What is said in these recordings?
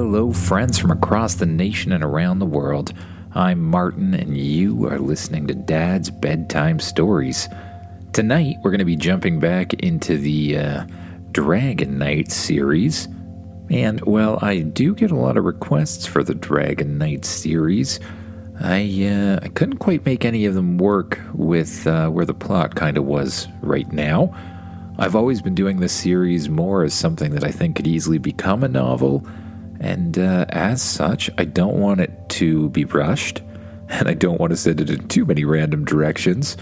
Hello, friends from across the nation and around the world. I'm Martin, and you are listening to Dad's Bedtime Stories. Tonight, we're going to be jumping back into the Dragon Knight series. And, well, I do get a lot of requests for the Dragon Knight series. I couldn't quite make any of them work with where the plot kind of was right now. I've always been doing this series more as something that I think could easily become a novel, and as such, I don't want it to be rushed, and I don't want to send it in too many random directions.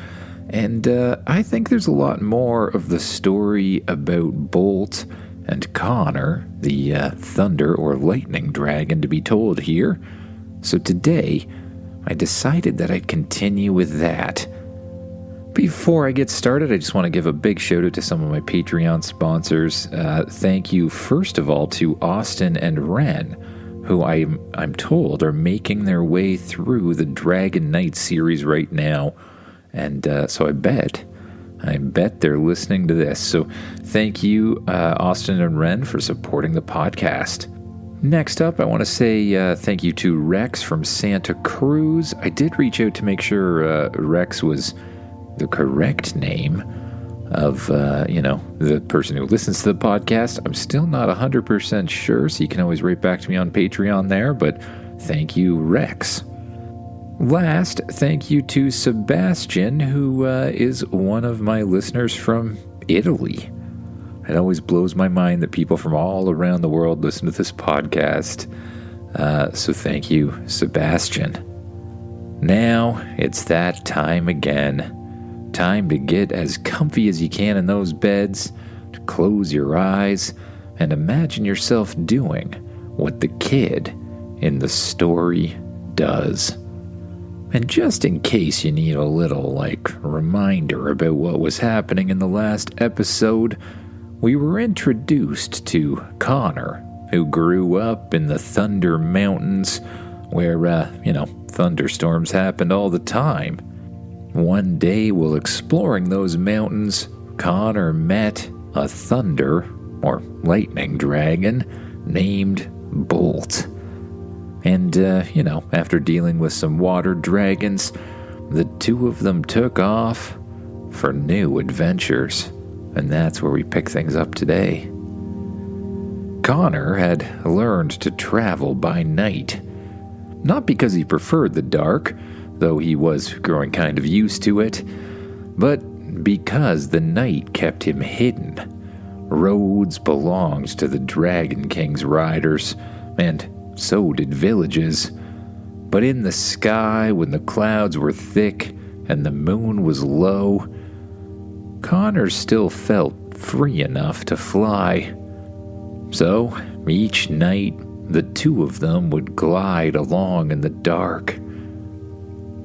And I think there's a lot more of the story about Bolt and Connor, the thunder or lightning dragon, to be told here. So today, I decided that I'd continue with that. Before I get started, I just want to give a big shout out to some of my Patreon sponsors. Thank you, first of all, to Austin and Ren, who I'm told are making their way through the Dragon Knight series right now. And so I bet they're listening to this. So thank you, Austin and Ren, for supporting the podcast. Next up, I want to say thank you to Rex from Santa Cruz. I did reach out to make sure Rex was the correct name of, the person who listens to the podcast. I'm still not 100% sure, so you can always write back to me on Patreon there, but thank you, Rex. Last, thank you to Sebastian, who is one of my listeners from Italy. It always blows my mind that people from all around the world listen to this podcast. So thank you, Sebastian. Now, it's that time again. Time to get as comfy as you can in those beds, to close your eyes, and imagine yourself doing what the kid in the story does. And just in case you need a little, reminder about what was happening in the last episode, we were introduced to Connor, who grew up in the Thunder Mountains, where, thunderstorms happened all the time. One day, while exploring those mountains, Connor met a thunder, or lightning dragon, named Bolt. And, after dealing with some water dragons, the two of them took off for new adventures. And that's where we pick things up today. Connor had learned to travel by night. Not because he preferred the dark, though he was growing kind of used to it, but because the night kept him hidden. Roads belonged to the Dragon King's riders, and so did villages. But in the sky, when the clouds were thick and the moon was low, Connor still felt free enough to fly. So, each night, the two of them would glide along in the dark.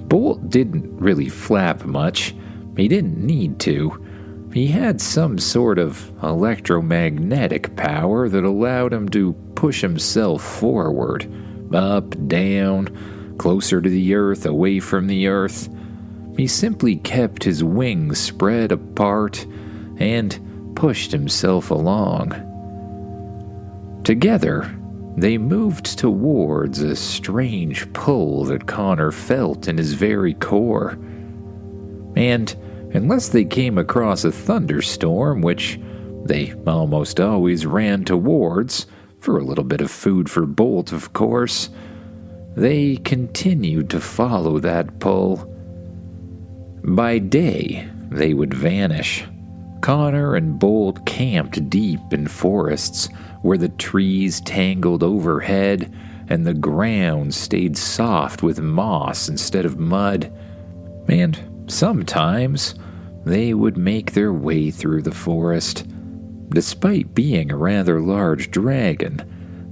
Bolt didn't really flap much. He didn't need to. He had some sort of electromagnetic power that allowed him to push himself forward, up, down, closer to the earth, away from the earth. He simply kept his wings spread apart and pushed himself along. Together, they moved towards a strange pull that Connor felt in his very core. And unless they came across a thunderstorm, which they almost always ran towards, for a little bit of food for Bolt, of course, they continued to follow that pull. By day, they would vanish. Connor and Bolt camped deep in forests where the trees tangled overhead and the ground stayed soft with moss instead of mud. And sometimes they would make their way through the forest. Despite being a rather large dragon,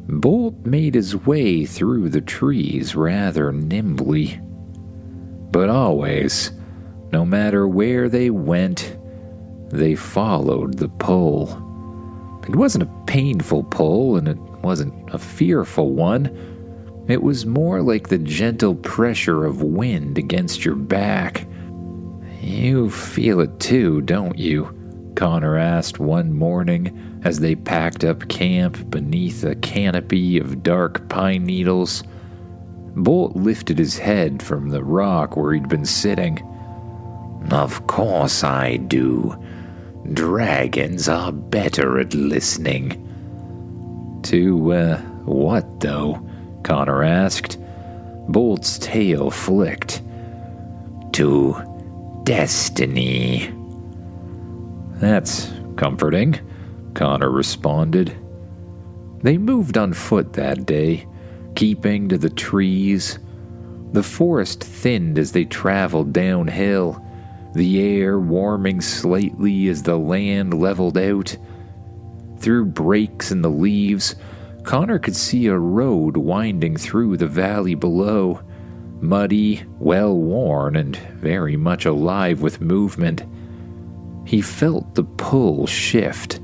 Bolt made his way through the trees rather nimbly. But always, no matter where they went, they followed the pull. It wasn't a painful pull, and it wasn't a fearful one. It was more like the gentle pressure of wind against your back. You feel it too, don't you? Connor asked one morning as they packed up camp beneath a canopy of dark pine needles. Bolt lifted his head from the rock where he'd been sitting. "Of course I do. Dragons are better at listening." "To, what, though?" Connor asked. Bolt's tail flicked. "To destiny." "That's comforting," Connor responded. They moved on foot that day, keeping to the trees. The forest thinned as they traveled downhill, the air warming slightly as the land leveled out. Through breaks in the leaves, Connor could see a road winding through the valley below, muddy, well-worn, and very much alive with movement. He felt the pull shift,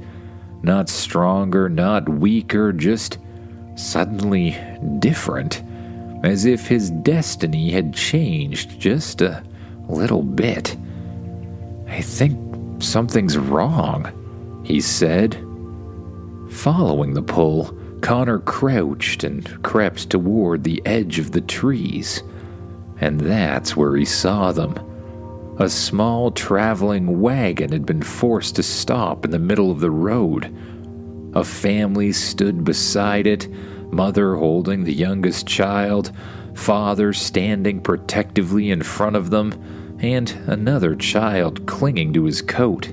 not stronger, not weaker, just suddenly different, as if his destiny had changed just a little bit. "I think something's wrong," he said. Following the pull, Connor crouched and crept toward the edge of the trees, and that's where he saw them. A small traveling wagon had been forced to stop in the middle of the road. A family stood beside it, mother holding the youngest child, father standing protectively in front of them, and another child clinging to his coat.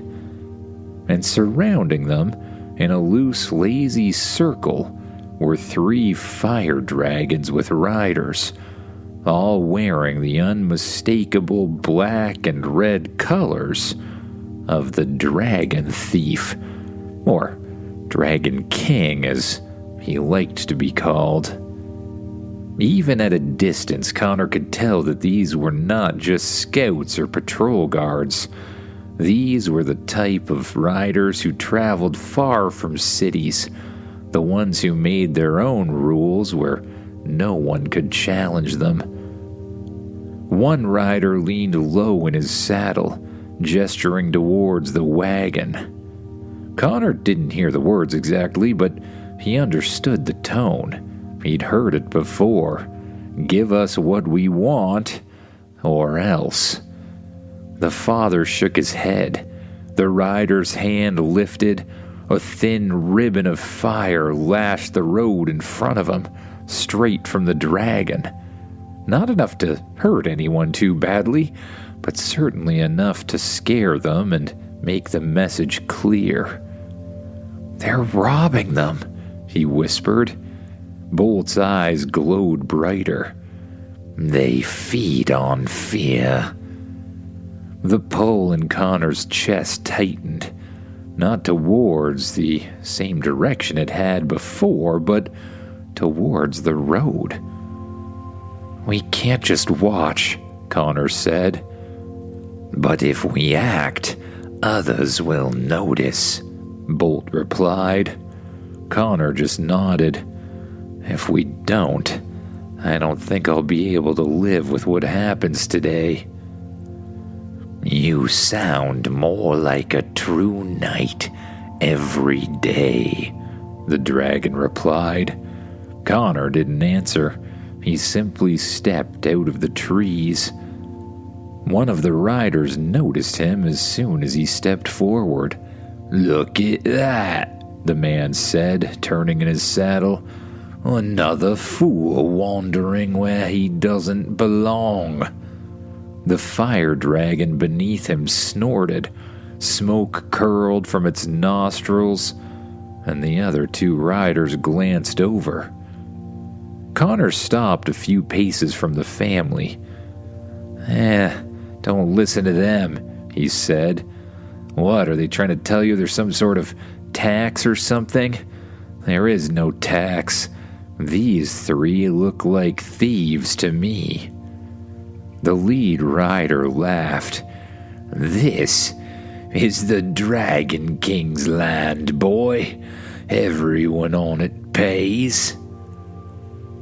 And surrounding them, in a loose, lazy circle, were 3 fire dragons with riders, all wearing the unmistakable black and red colors of the Dragon Thief, or Dragon King as he liked to be called. Even at a distance, Connor could tell that these were not just scouts or patrol guards. These were the type of riders who traveled far from cities, the ones who made their own rules where no one could challenge them. One rider leaned low in his saddle, gesturing towards the wagon. Connor didn't hear the words exactly, but he understood the tone. He'd heard it before. "Give us what we want, or else." The father shook his head. The rider's hand lifted. A thin ribbon of fire lashed the road in front of him, straight from the dragon. Not enough to hurt anyone too badly, but certainly enough to scare them and make the message clear. "They're robbing them," he whispered. Bolt's eyes glowed brighter. "They feed on fear." The pull in Connor's chest tightened, not towards the same direction it had before, but towards the road. "We can't just watch," Connor said. "But if we act, others will notice," Bolt replied. Connor just nodded. "If we don't, I don't think I'll be able to live with what happens today." "You sound more like a true knight every day," the dragon replied. Connor didn't answer. He simply stepped out of the trees. One of the riders noticed him as soon as he stepped forward. "Look at that," the man said, turning in his saddle. "Another fool wandering where he doesn't belong." The fire dragon beneath him snorted. Smoke curled from its nostrils, and the other 2 riders glanced over. Connor stopped a few paces from the family. Don't listen to them," he said. "What, are they trying to tell you there's some sort of tax or something? There is no tax. These 3 look like thieves to me." The lead rider laughed. "This is the Dragon King's land, boy. Everyone on it pays."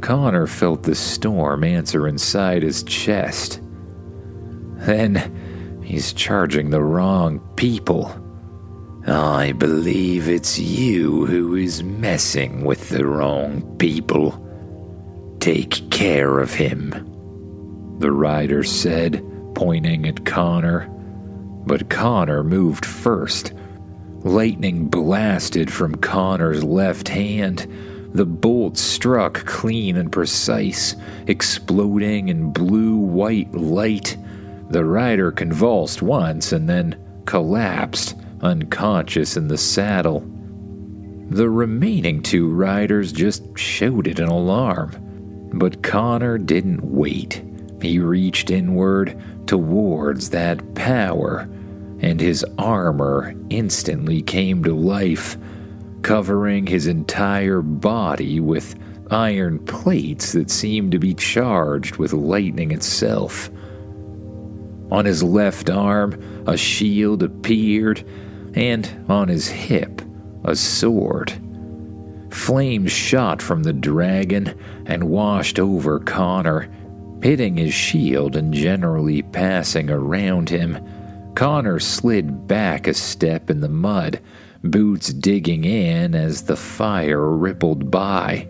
Connor felt the storm answer inside his chest. "Then he's charging the wrong people." I believe it's you who is messing with the wrong people. Take care of him, the rider said, pointing at Connor. But Connor moved first. Lightning blasted from Connor's left hand. The bolt struck clean and precise, exploding in blue-white light. The rider convulsed once and then collapsed, unconscious in the saddle. The remaining two riders just shouted in alarm. But Connor didn't wait. He reached inward towards that power, and his armor instantly came to life, covering his entire body with iron plates that seemed to be charged with lightning itself. On his left arm, a shield appeared, and on his hip, a sword. Flames shot from the dragon and washed over Connor, hitting his shield and generally passing around him. Connor slid back a step in the mud, boots digging in as the fire rippled by.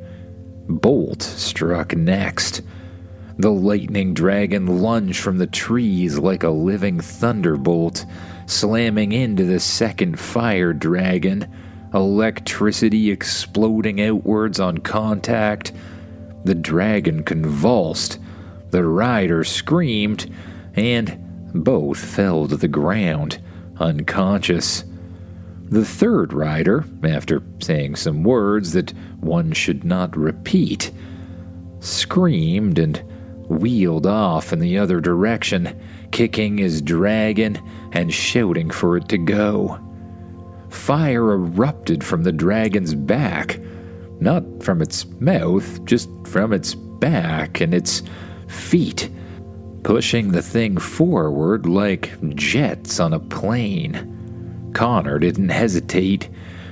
Bolt struck next. The lightning dragon lunged from the trees like a living thunderbolt, slamming into the second fire dragon, electricity exploding outwards on contact. The dragon convulsed, the rider screamed, and both fell to the ground, unconscious. The third rider, after saying some words that one should not repeat, screamed and wheeled off in the other direction, kicking his dragon and shouting for it to go. Fire erupted from the dragon's back, not from its mouth, just from its back and its feet, pushing the thing forward like jets on a plane. Connor didn't hesitate.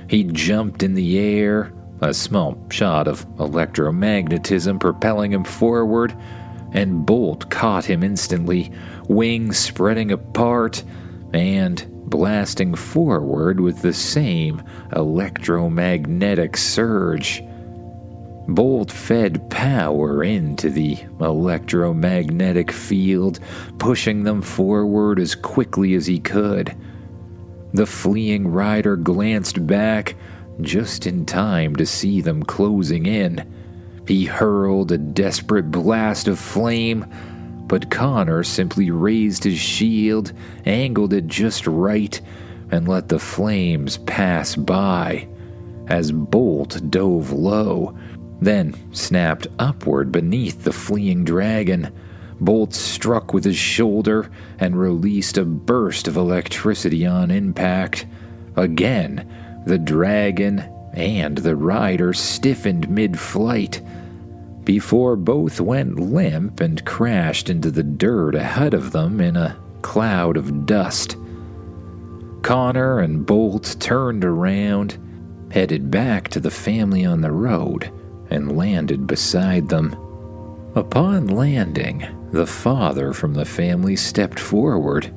He jumped in the air, a small shot of electromagnetism propelling him forward, and Bolt caught him instantly, wings spreading apart and blasting forward with the same electromagnetic surge. Bolt fed power into the electromagnetic field, pushing them forward as quickly as he could. The fleeing rider glanced back just in time to see them closing in. He hurled a desperate blast of flame, but Connor simply raised his shield, angled it just right, and let the flames pass by. As Bolt dove low, then snapped upward beneath the fleeing dragon, Bolt struck with his shoulder and released a burst of electricity on impact. Again, the dragon and the rider stiffened mid-flight, before both went limp and crashed into the dirt ahead of them in a cloud of dust. Connor and Bolt turned around, headed back to the family on the road, and landed beside them. Upon landing, the father from the family stepped forward.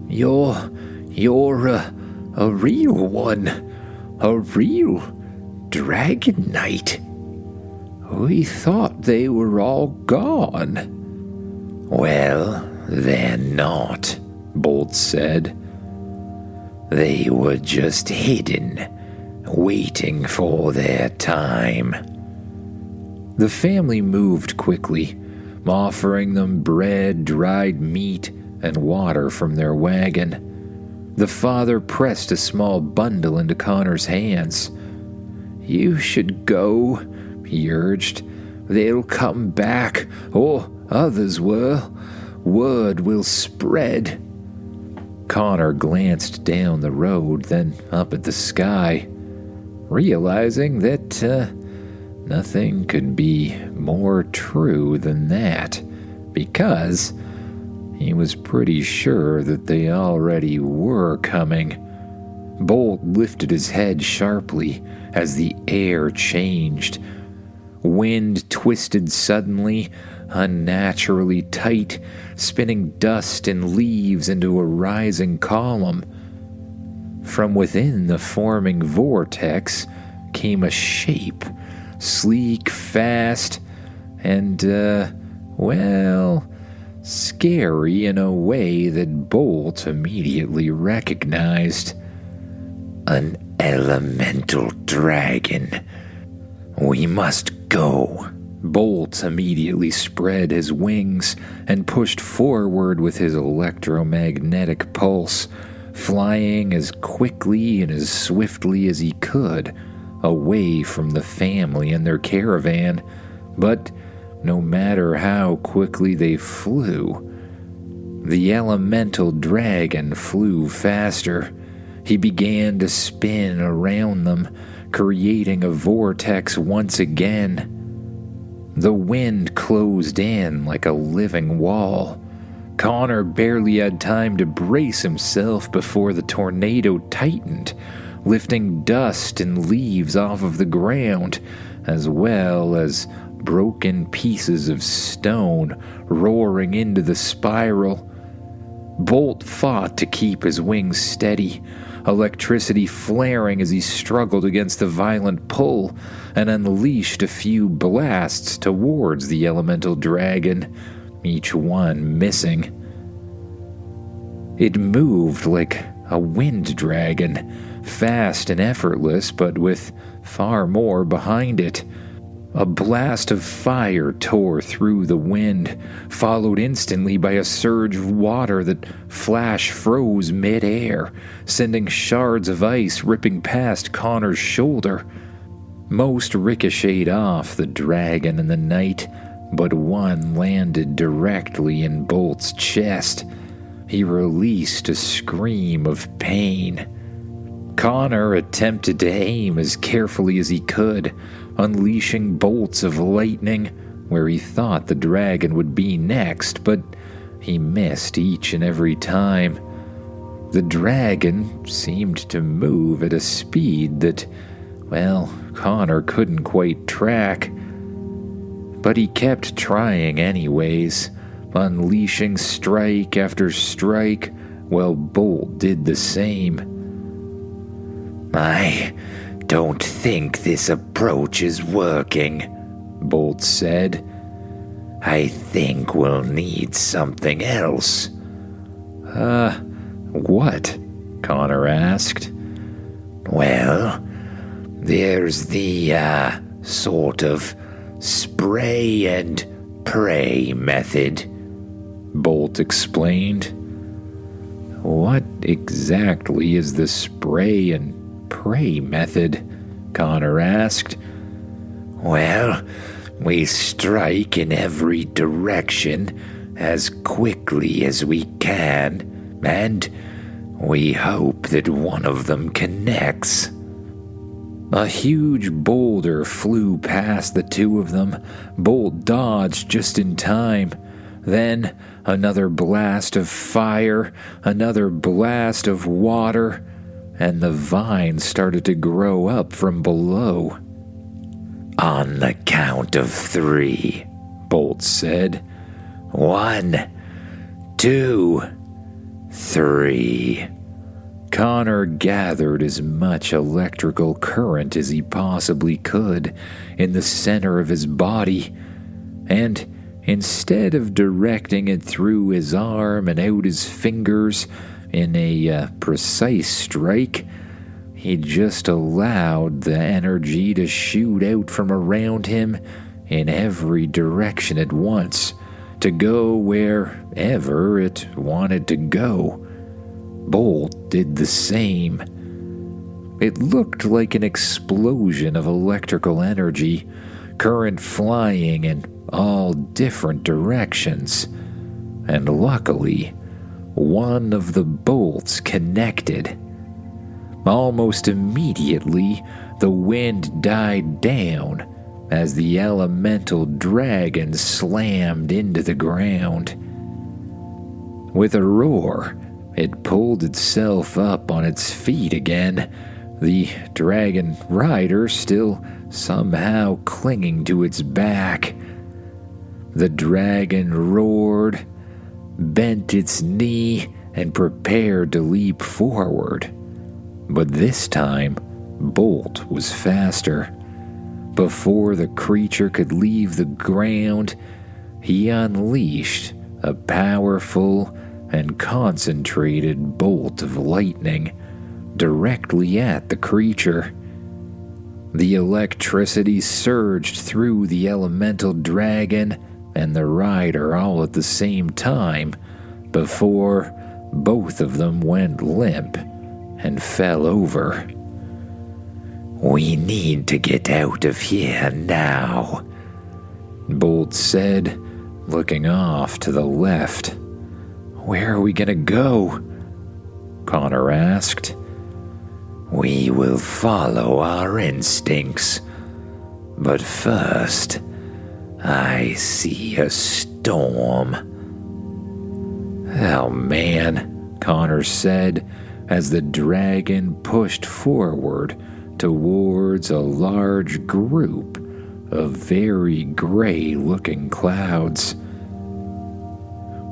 You're a real one, a real dragon knight. We thought they were all gone. Well, they're not, Bolt said. They were just hidden, waiting for their time. The family moved quickly, offering them bread, dried meat, and water from their wagon. The father pressed a small bundle into Connor's hands. You should go, he urged. They'll come back, or others will. Word will spread. Connor glanced down the road, then up at the sky, realizing that nothing could be more true than that, because he was pretty sure that they already were coming. Bolt lifted his head sharply as the air changed. Wind twisted suddenly, unnaturally tight, spinning dust and leaves into a rising column. From within the forming vortex came a shape, sleek, fast, and, scary in a way that Bolt immediately recognized. An elemental dragon. We must go. Bolt immediately spread his wings and pushed forward with his electromagnetic pulse, flying as quickly and as swiftly as he could, away from the family and their caravan. But no matter how quickly they flew, the elemental dragon flew faster. He began to spin around them, creating a vortex once again. The wind closed in like a living wall. Connor barely had time to brace himself before the tornado tightened, lifting dust and leaves off of the ground, as well as broken pieces of stone roaring into the spiral. Bolt fought to keep his wings steady, electricity flaring as he struggled against the violent pull, and unleashed a few blasts towards the elemental dragon, each one missing. It moved like a wind dragon, fast and effortless, but with far more behind it. A blast of fire tore through the wind, followed instantly by a surge of water that flash froze mid-air, sending shards of ice ripping past Connor's shoulder. Most ricocheted off the dragon in the night, but one landed directly in Bolt's chest. He released a scream of pain. Connor attempted to aim as carefully as he could, unleashing bolts of lightning where he thought the dragon would be next, but he missed each and every time. The dragon seemed to move at a speed that, Connor couldn't quite track. But he kept trying anyways, unleashing strike after strike, while Bolt did the same. I don't think this approach is working, Bolt said. I think we'll need something else. What? Connor asked. Well, there's the, sort of spray and pray method, Bolt explained. What exactly is the spray and pray method? Connor asked. Well, we strike in every direction as quickly as we can, and we hope that one of them connects. A huge boulder flew past the two of them. Bolt dodged just in time. Then another blast of fire, another blast of water, and the vine started to grow up from below. On the count of 3, Bolt said. 1, 2, 3. Connor gathered as much electrical current as he possibly could in the center of his body, and instead of directing it through his arm and out his fingers in a precise strike, he just allowed the energy to shoot out from around him in every direction at once, to go wherever it wanted to go. Bolt did the same. It looked like an explosion of electrical energy, current flying in all different directions, and luckily, one of the bolts connected. Almost immediately, the wind died down as the elemental dragon slammed into the ground. With a roar, it pulled itself up on its feet again, the dragon rider still somehow clinging to its back. The dragon roared, bent its knee, and prepared to leap forward. But this time, Bolt was faster. Before the creature could leave the ground, he unleashed a powerful and concentrated bolt of lightning directly at the creature. The electricity surged through the elemental dragon and the rider all at the same time before both of them went limp and fell over. "We need to get out of here now," Bolt said, looking off to the left. "Where are we gonna go?" Connor asked. "We will follow our instincts. But first, I see a storm." "Oh man," Connor said as the dragon pushed forward towards a large group of very gray-looking clouds.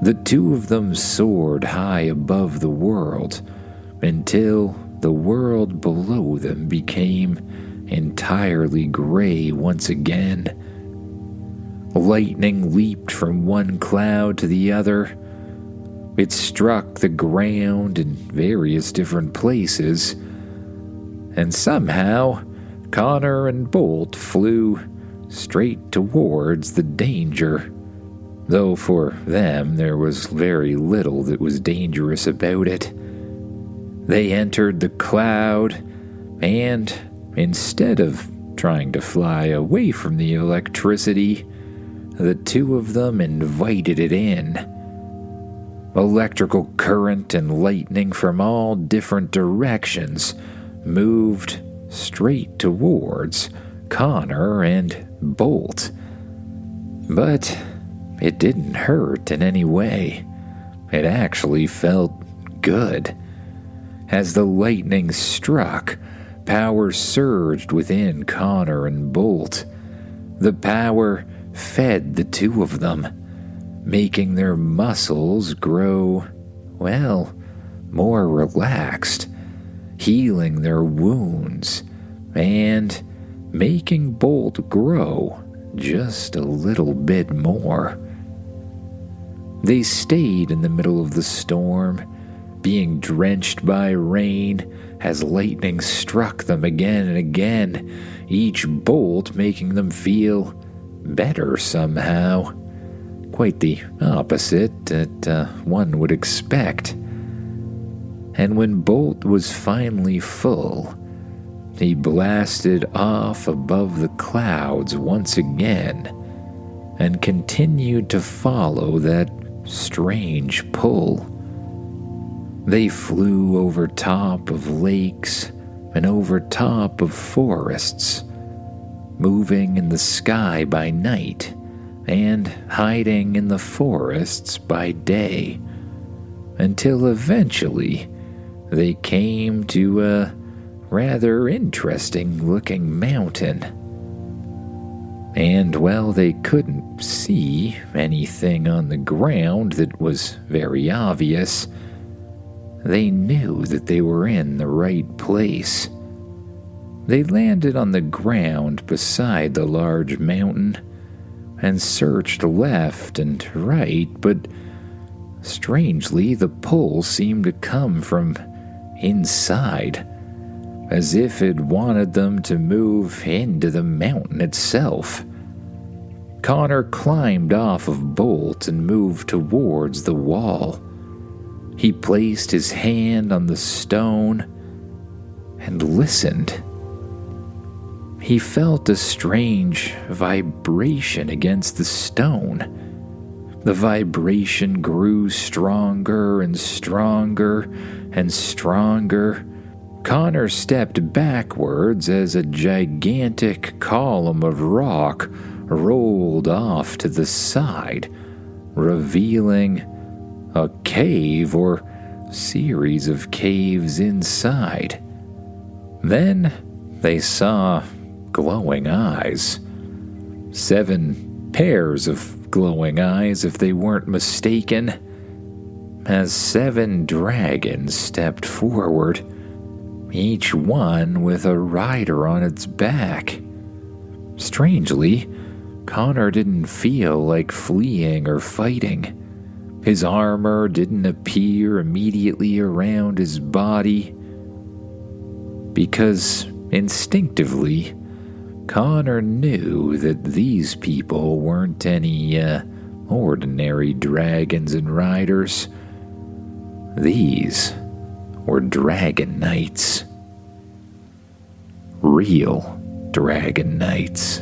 The two of them soared high above the world until the world below them became entirely gray once again. Lightning leaped from one cloud to the other. It struck the ground in various different places, and somehow Connor and Bolt flew straight towards the danger, though for them there was very little that was dangerous about it. They entered the cloud, and instead of trying to fly away from the electricity, the two of them invited it in. Electrical current and lightning from all different directions moved straight towards Connor and Bolt. But it didn't hurt in any way. It actually felt good. As the lightning struck, power surged within Connor and Bolt. The power fed the two of them, making their muscles grow, well, more relaxed, healing their wounds, and making Bolt grow just a little bit more. They stayed in the middle of the storm, being drenched by rain as lightning struck them again and again, each bolt making them feel better somehow. Quite the opposite that one would expect. And when Bolt was finally full, he blasted off above the clouds once again and continued to follow that strange pull. They flew over top of lakes and over top of forests, moving in the sky by night and hiding in the forests by day, until eventually they came to a rather interesting-looking mountain. And while they couldn't see anything on the ground that was very obvious, they knew that they were in the right place. They landed on the ground beside the large mountain and searched left and right, but strangely the pull seemed to come from inside, as if it wanted them to move into the mountain itself. Connor climbed off of Bolt and moved towards the wall. He placed his hand on the stone and listened. He felt a strange vibration against the stone. The vibration grew stronger and stronger and stronger. Connor stepped backwards as a gigantic column of rock rolled off to the side, revealing a cave or series of caves inside. Then they saw glowing eyes. 7 pairs of glowing eyes, if they weren't mistaken, as 7 dragons stepped forward, each one with a rider on its back. Strangely, Connor didn't feel like fleeing or fighting. His armor didn't appear immediately around his body, because instinctively, Connor knew that these people weren't any ordinary dragons and riders. These were dragon knights. Real dragon knights.